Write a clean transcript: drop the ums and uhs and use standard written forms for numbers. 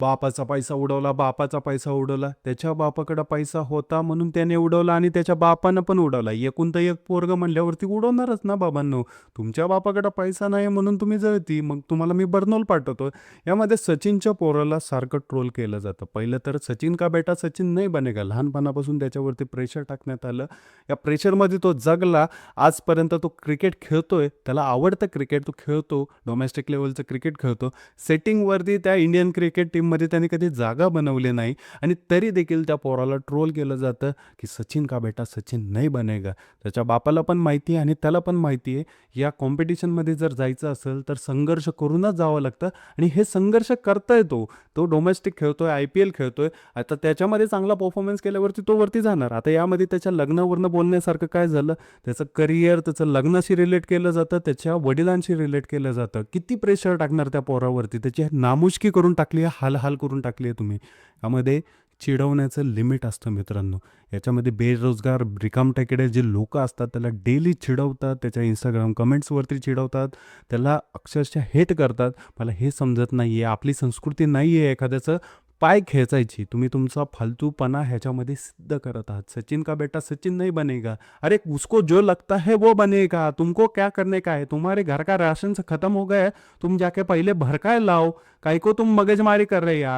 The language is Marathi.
बापाचा पैसा उडवला, बापाचा पैसा उडवला. त्याच्या बापाकडे पैसा होता म्हणून त्याने उडवला आणि त्याच्या बापानं पण उडवला. एकूण तर एक पोरगं म्हणल्यावरती उडवणारच ना बाबांनो. तुमच्या बापाकडे पैसा नाही म्हणून तुम्ही जळती. मग तुम्हाला मी बर्नॉल पाठवतो. यामध्ये सचिनच्या पोराला सारखं ट्रोल केलं जातं. पहिलं तर सचिन का बेटा सचिन नाही बनेगा. लहानपणापासून त्याच्यावरती प्रेशर टाकण्यात आलं. या प्रेशरमध्ये तो जगला. आजपर्यंत तो क्रिकेट खेळतोय. त्याला आवडतं क्रिकेट. तो खेळतो. डोमेस्टिक लेव्हलचं क्रिकेट खेळतो. सेटिंगवरती त्या इंडियन क्रिकेट टीममध्ये त्यांनी कधी जागा बनवली नाही आणि तरी देखील त्या पोराला ट्रोल केलं जातं की सचिन का बेटा सचिन नाही बनेगा. त्याच्या बापाला पण माहिती आहे आणि त्याला पण माहिती आहे या कॉम्पिटिशनमध्ये जर जायचं असेल तर संघर्ष करूनच जावं लागतं आणि हे संघर्ष करतोय तो डोमेस्टिक खेळतोय, IPL खेळतोय. आता त्याच्यामध्ये चांगला परफॉर्मन्स केल्यावरती तो वरती जाणार. आता यामध्ये त्याच्या लग्नावरनं बोलण्यासारखं काय झालं, त्याचं करिअर त्याचं लग्नाशी रिलेट केलं जातं, त्याच्या वडिलांशी रिलेट केलं जातं. किती प्रेशर टाकणार त्या पोरावरती, त्याची नामुष्की करून टाकली आहे, हाल करून टाकली आहे तुम्ही. यामध्ये चिडवण्याचं लिमिट असतं मित्रांनो. याच्यामध्ये बेरोजगार रिकामटेकडे जे लोक असतात त्याला डेली चिडवतात, त्याच्या इंस्टाग्राम कमेंट्सवरती चिडवतात, त्याला अक्षरशः हेट करतात. मला हे समजत नाही आहे, आपली संस्कृती नाही आहे एखाद्याचं पाय खेचायची. तुम्ही तुमचा फालतूपणा ह्याच्यामध्ये सिद्ध करत आहात. सचिन का बेटा सचिन नहीं बनेगा. अरे उसको जो लगता है वो बनेगा. तुमको क्या करने का है? तुम्हारे घर का राशन से खत्म हो गया है, तुम जाके पहले भरकाए लाओ. काहे को तुम मगजमारी कर रहे यार.